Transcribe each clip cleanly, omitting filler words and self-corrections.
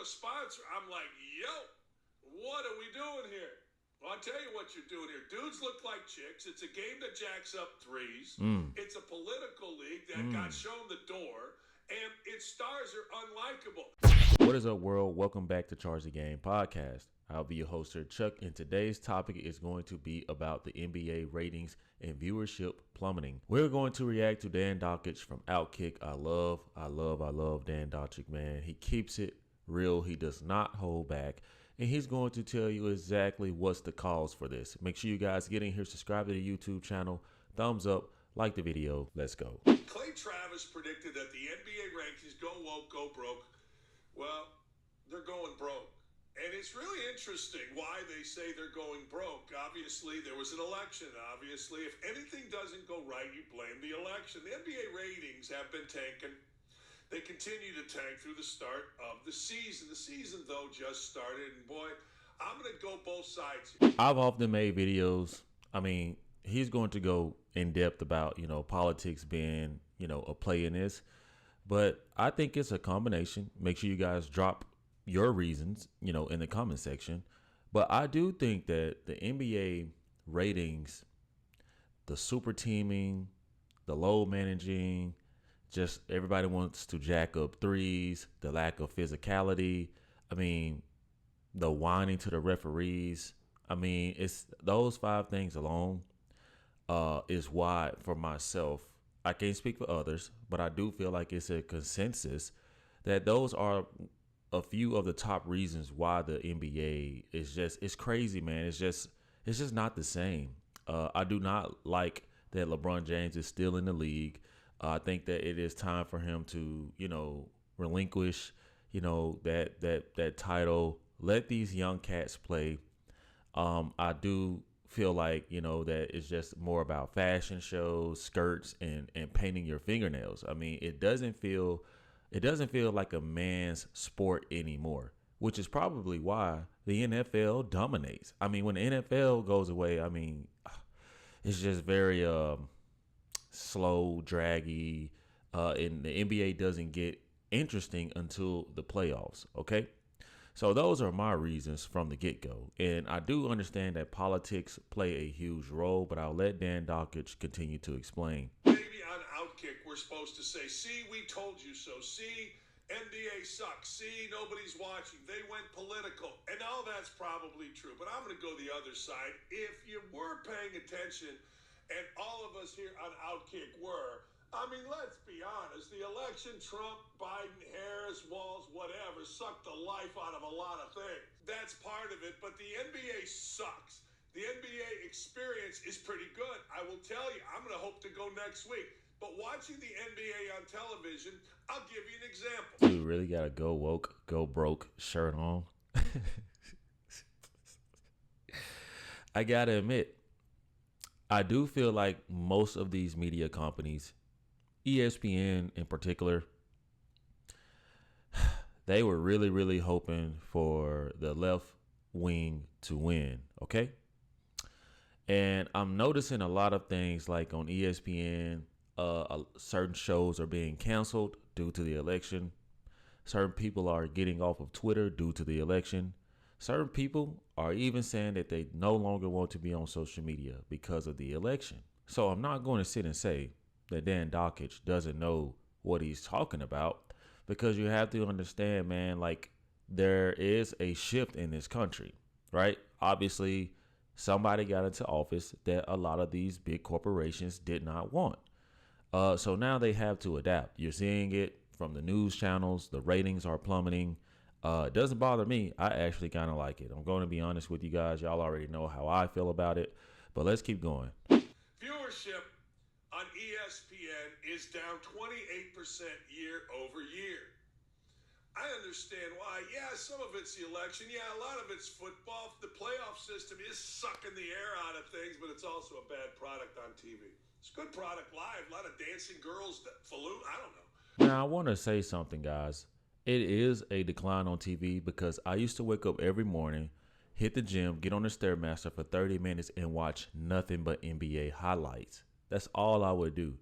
a sponsor, I'm like, yo, what are we doing here? Well, I'll tell you what you're doing here. Dudes look like chicks. It's a game that jacks up threes. It's a political league that got shown the door. And its stars are unlikable. What is up, world? Welcome back to Charge the Game podcast. I'll be your host here, Chuck, and today's topic is going to be about the NBA ratings and viewership plummeting. We're going to react to Dan Dakich from Outkick. I love Dan Dakich, man. He keeps it real. He does not hold back, and he's going to tell you exactly what's the cause for this. Make sure you guys get in here, subscribe to the YouTube channel, thumbs up, like the video. Let's go. Clay Travis predicted that the NBA rankings go woke, go broke. Well, they're going broke. And it's really interesting why they say they're going broke. Obviously, there was an election. Obviously, if anything doesn't go right, you blame the election. The NBA ratings have been tanking. They continue to tank through the start of the season. The season, though, just started. And boy, I'm going to go both sides. I've often made videos. I mean, he's going to go in depth about, politics being, a play in this. But I think it's a combination. Make sure you guys drop your reasons, in the comment section. But I do think that the NBA ratings, the super teaming, the low managing, just everybody wants to jack up threes, the lack of physicality. I mean, the whining to the referees. I mean, it's those 5 things alone is why, for myself, I can't speak for others, but I do feel like it's a consensus that those are a few of the top reasons why the NBA is it's crazy, man. It's just not the same. I do not like that LeBron James is still in the league. I think that it is time for him to, relinquish, that title. Let these young cats play. I do feel like, that it's just more about fashion shows, skirts, and painting your fingernails. I mean, it doesn't feel like a man's sport anymore, which is probably why the NFL dominates. I mean, when the NFL goes away, I mean, it's just very slow, draggy, and the NBA doesn't get interesting until the playoffs, okay? So those are my reasons from the get-go. And I do understand that politics play a huge role, but I'll let Dan Dakich continue to explain. Maybe on Outkick, we're supposed to say, see, we told you so. See, NBA sucks. See, nobody's watching. They went political. And all that's probably true. But I'm going to go the other side. If you were paying attention, and all of us here on Outkick were, I mean, let's be honest. The election, Trump, Biden, Harris, Walz, whatever, sucked the life out of a lot of things. That's part of it. But the NBA sucks. The NBA experience is pretty good. I will tell you, I'm going to hope to go next week. But watching the NBA on television, I'll give you an example. Dude, really got a go woke, go broke shirt on. I got to admit, I do feel like most of these media companies, ESPN in particular, they were really, really hoping for the left wing to win, okay? And I'm noticing a lot of things like on ESPN, certain shows are being canceled due to the election. Certain people are getting off of Twitter due to the election. Certain people are even saying that they no longer want to be on social media because of the election. So I'm not going to sit and say that Dan Dakich doesn't know what he's talking about, because you have to understand, man, like there is a shift in this country, right? Obviously, somebody got into office that a lot of these big corporations did not want. So now they have to adapt. You're seeing it from the news channels. The ratings are plummeting. It doesn't bother me. I actually kind of like it. I'm going to be honest with you guys. Y'all already know how I feel about it, but let's keep going. Viewership on ESPN is down 28% year over year. I understand why. Yeah, some of it's the election. Yeah, a lot of it's football. The playoff system is sucking the air out of things, but it's also a bad product on TV. It's a good product live. A lot of dancing girls, falloon. I don't know. Now, I want to say something, guys. It is a decline on TV because I used to wake up every morning, hit the gym, get on the Stairmaster for 30 minutes and watch nothing but NBA highlights. That's all I would do.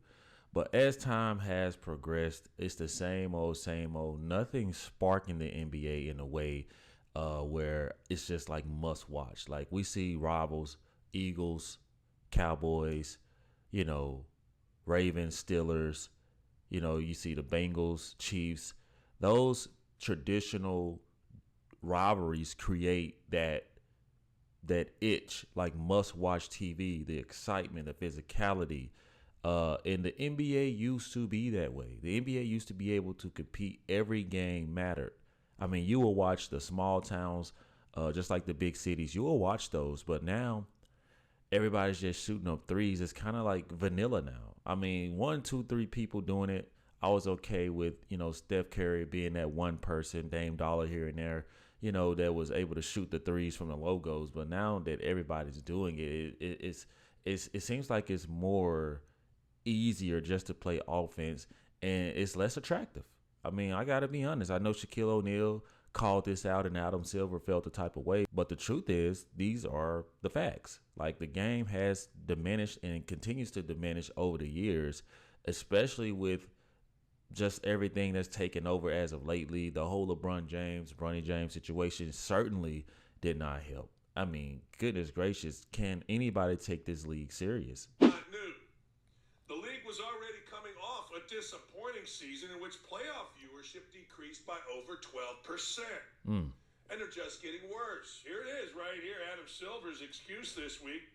But as time has progressed, it's the same old, same old. Nothing sparking the NBA in a way where it's just like must watch. Like we see rivals, Eagles, Cowboys, you know, Ravens, Steelers, you know, you see the Bengals, Chiefs. Those traditional rivalries create that itch, like must watch TV, the excitement, the physicality. And the NBA used to be that way. The NBA used to be able to compete. Every game mattered. I mean, you will watch the small towns, just like the big cities. You will watch those. But now everybody's just shooting up threes. It's kind of like vanilla now. I mean, 1, 2, 3 people doing it. I was okay with, you know, Steph Curry being that one person, Dame Dollar here and there, you know, that was able to shoot the threes from the logos. But now that everybody's doing it seems like it's more easier just to play offense, and it's less attractive. I mean, I got to be honest. I know Shaquille O'Neal called this out and Adam Silver felt the type of way, but the truth is these are the facts. Like the game has diminished and continues to diminish over the years, especially with just everything that's taken over as of lately. The whole Bronny James situation certainly did not help. I mean, goodness gracious, can anybody take this league serious? Not new. The league was already coming off a disappointing season in which playoff viewership decreased by over 12%. And they're just getting worse. Here it is right here. Adam Silver's excuse this week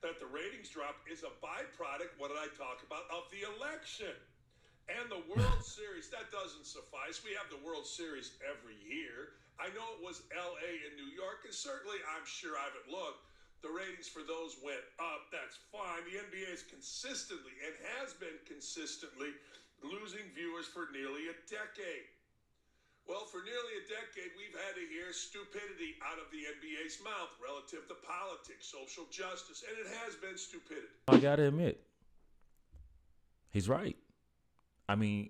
that the ratings drop is a byproduct, what did I talk about, of the election. And the World Series, that doesn't suffice. We have the World Series every year. I know it was L.A. and New York, and certainly I'm sure I haven't looked. The ratings for those went up. That's fine. The NBA is consistently and has been consistently losing viewers for nearly a decade. Well, for nearly a decade, we've had to hear stupidity out of the NBA's mouth relative to politics, social justice, and it has been stupidity. I got to admit, he's right. I mean,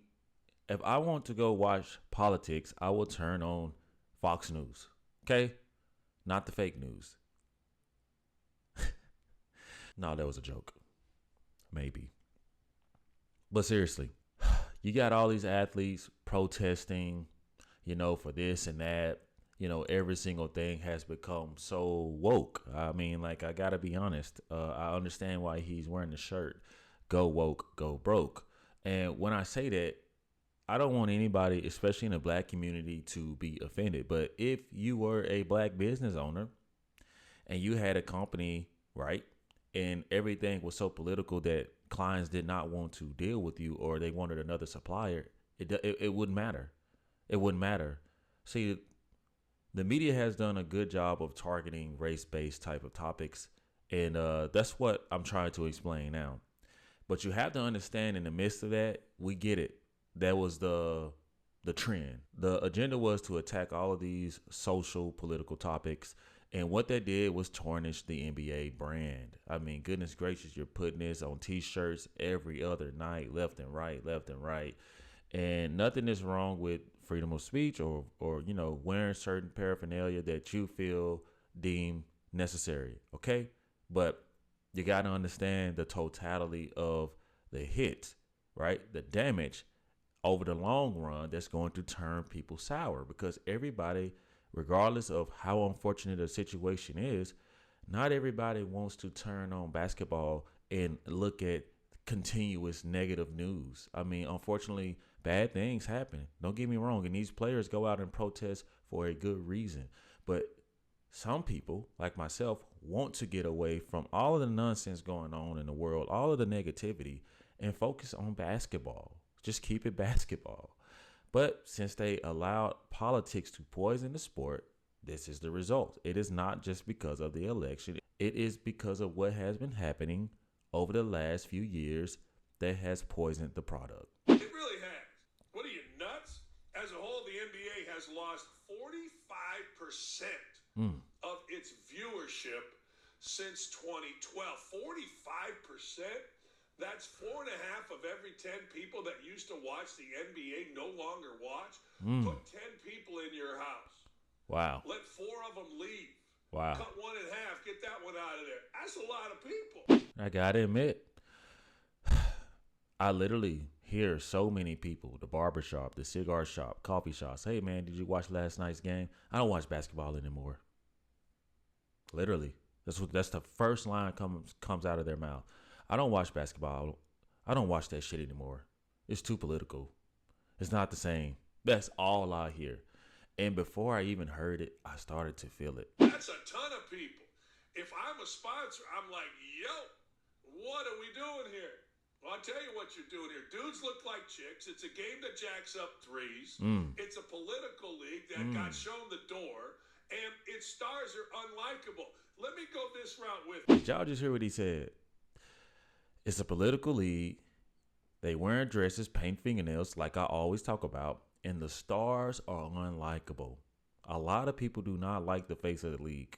if I want to go watch politics, I will turn on Fox News. Okay? Not the fake news. No, that was a joke. Maybe. But seriously, you got all these athletes protesting, you know, for this and that. You know, every single thing has become so woke. I mean, like, I got to be honest. I understand why he's wearing the shirt. Go woke, go broke. And when I say that, I don't want anybody, especially in the black community, to be offended. But if you were a black business owner and you had a company, right, and everything was so political that clients did not want to deal with you or they wanted another supplier, it wouldn't matter. It wouldn't matter. See, the media has done a good job of targeting race-based type of topics, and that's what I'm trying to explain now. But you have to understand, in the midst of that, we get it. That was the trend. The agenda was to attack all of these social, political topics. And what that did was tarnish the NBA brand. I mean, goodness gracious, you're putting this on T-shirts every other night, left and right, left and right. And nothing is wrong with freedom of speech or you know, wearing certain paraphernalia that you feel deemed necessary, okay? But you got to understand the totality of the hit, right? The damage over the long run that's going to turn people sour, because everybody, regardless of how unfortunate a situation is, not everybody wants to turn on basketball and look at continuous negative news. I mean, unfortunately, bad things happen. Don't get me wrong. And these players go out and protest for a good reason. But some people, like myself, want to get away from all of the nonsense going on in the world, all of the negativity, and focus on basketball. Just keep it basketball. But since they allowed politics to poison the sport, this is the result. It is not just because of the election. It is because of what has been happening over the last few years that has poisoned the product. It really has. What are you, nuts? As a whole, the NBA has lost 45% of its viewership since 2012. 45%? That's 4.5 of every 10 people that used to watch the NBA no longer watch. Put 10 people in your house. Wow. Let 4 of them leave. Wow. Cut one in half. Get that one out of there. That's a lot of people. I gotta admit, I literally hear so many people, the barbershop, the cigar shop, coffee shops. Hey man, did you watch last night's game? I don't watch basketball anymore. Literally, that's the first line comes out of their mouth. I don't watch basketball. I don't watch that shit anymore. It's too political. It's not the same. That's all I hear. And before I even heard it, I started to feel it. That's a ton of people. If I'm a sponsor, I'm like, yo, what are we doing here? Well, I'll tell you what you're doing here. Dudes look like chicks. It's a game that jacks up threes. It's a political league that got shown the door. And its stars are unlikable. Let me go this route with you. Did y'all just hear what he said? It's a political league. They wearing dresses, paint fingernails, like I always talk about. And the stars are unlikable. A lot of people do not like the face of the league.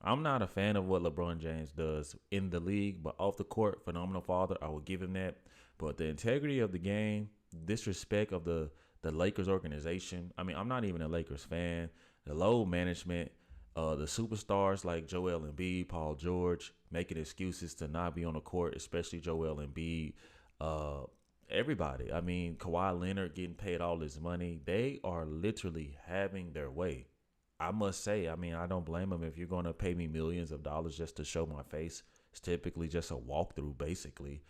I'm not a fan of what LeBron James does in the league, but off the court, phenomenal father. I will give him that. But the integrity of the game, disrespect of the Lakers organization. I mean, I'm not even a Lakers fan. The low management, the superstars like Joel Embiid, Paul George, making excuses to not be on the court, especially Joel Embiid. Everybody. I mean, Kawhi Leonard getting paid all this money. They are literally having their way. I must say, I mean, I don't blame them. If you're going to pay me millions of dollars just to show my face, it's typically just a walkthrough, basically.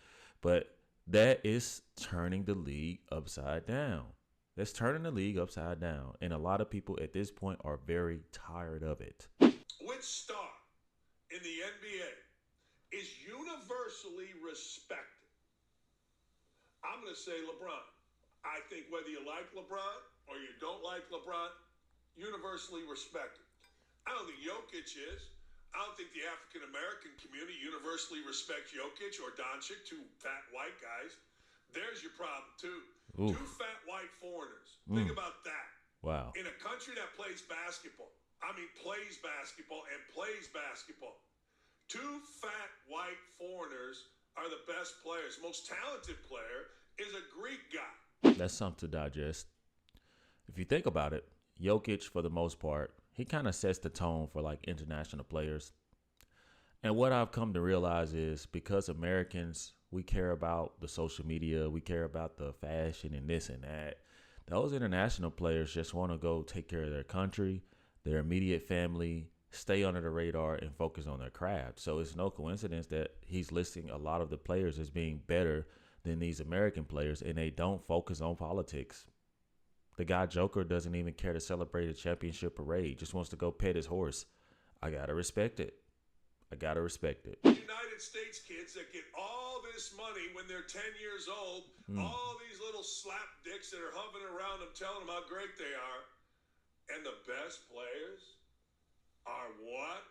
But that is turning the league upside down. That's turning the league upside down. And a lot of people at this point are very tired of it. Which star in the NBA is universally respected? I'm going to say LeBron. I think whether you like LeBron or you don't like LeBron, universally respected. I don't think Jokic is. I don't think the African-American community universally respects Jokic or Doncic, two fat white guys. There's your problem, too. Oof. Two fat white foreigners. Think about that. Wow. In a country that plays basketball, plays basketball and plays basketball. Two fat white foreigners are the best players. Most talented player is a Greek guy. That's something to digest. If you think about it, Jokic, for the most part, he kind of sets the tone for like international players. And what I've come to realize is because Americans, we care about the social media, we care about the fashion and this and that. Those international players just want to go take care of their country, their immediate family, stay under the radar and focus on their craft. So it's no coincidence that he's listing a lot of the players as being better than these American players, and they don't focus on politics. The guy Joker doesn't even care to celebrate a championship parade, just wants to go pet his horse. I got to respect it. United States kids that get all this money when they're 10 years old, all these little slap dicks that are hovering around them telling them how great they are. And the best players are what?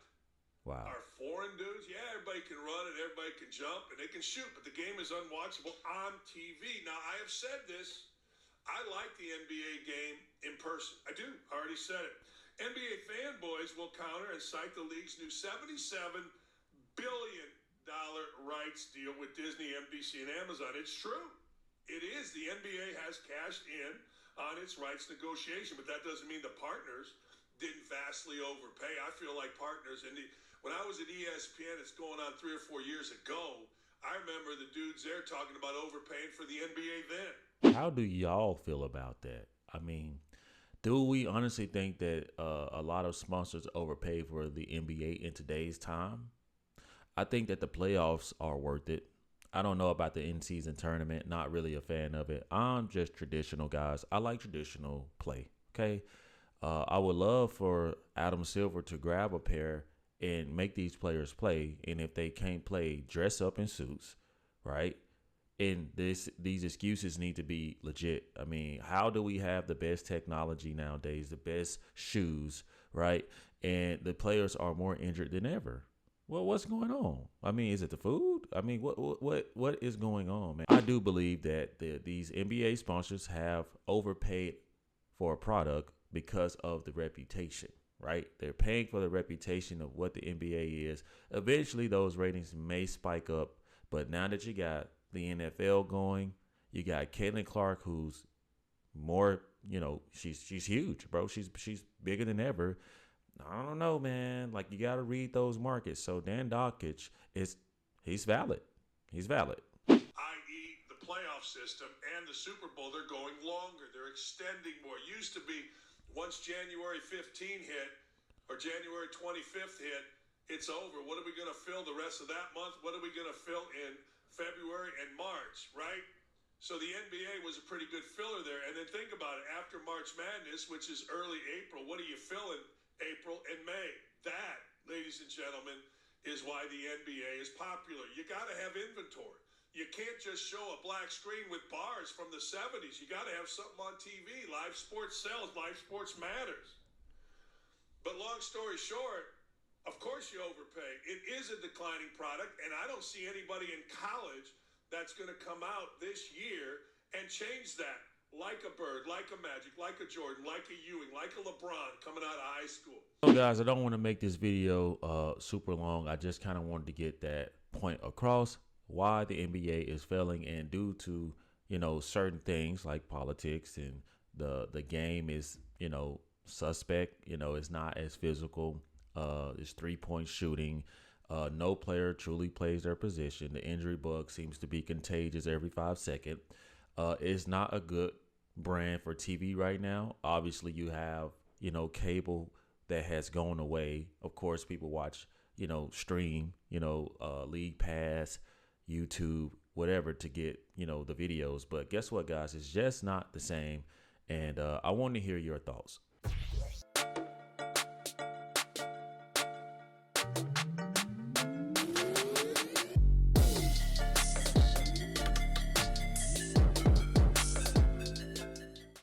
Wow. Are foreign dudes. Yeah, everybody can run and everybody can jump and they can shoot, but the game is unwatchable on TV. Now, I have said this. I like the NBA game in person. I do. I already said it. NBA fanboys will counter and cite the league's new $77 billion rights deal with Disney, NBC, and Amazon. It's true. It is. The NBA has cashed in on its rights negotiation, but that doesn't mean the partners didn't vastly overpay. I feel like partners, when I was at ESPN, it's going on 3 or 4 years ago, I remember the dudes there talking about overpaying for the NBA then. How do y'all feel about that? I mean, do we honestly think that a lot of sponsors overpay for the NBA in today's time? I think that the playoffs are worth it. I don't know about the in-season tournament. Not really a fan of it. I'm just traditional, guys. I like traditional play, okay? I would love for Adam Silver to grab a pair and make these players play. And if they can't play, dress up in suits, right? And these excuses need to be legit. I mean, how do we have the best technology nowadays, the best shoes, right? And the players are more injured than ever. Well, what's going on? I mean, is it the food? I mean, what is going on, man? I do believe that these NBA sponsors have overpaid for a product because of the reputation, right? They're paying for the reputation of what the NBA is. Eventually, those ratings may spike up, but now that you got the NFL going, you got Caitlin Clark, who's more, she's huge, bro. She's bigger than ever. I don't know, man. Like, you got to read those markets. So Dan Dockich he's valid. He's valid. I.e. the system and the Super Bowl, they're going longer. They're extending more. It used to be once January 15 hit or January 25th hit, it's over. What are we going to fill the rest of that month? What are we going to fill in February and March, right? So the NBA was a pretty good filler there. And then think about it. After March Madness, which is early April, what do you fill in April and May? That, ladies and gentlemen, is why the NBA is popular. You got to have inventory. You can't just show a black screen with bars from the 70s. You got to have something on TV. Live sports sells. Live sports matters. But long story short, of course you overpay. It is a declining product, and I don't see anybody in college that's going to come out this year and change that. Like a Bird, like a Magic, like a Jordan, like a Ewing, like a LeBron coming out of high school. So guys, I don't want to make this video super long. I just kind of wanted to get that point across, why the NBA is failing, and due to, you know, certain things like politics and the game is, you know, suspect, you know, it's not as physical. It's 3-point shooting. No player truly plays their position. The injury bug seems to be contagious every 5 seconds. It's not a good brand for TV right now. Obviously, you have, you know, cable that has gone away. Of course, people watch, you know, stream, you know, League Pass, YouTube, whatever to get, you know, the videos. But guess what, guys? It's just not the same. And I want to hear your thoughts.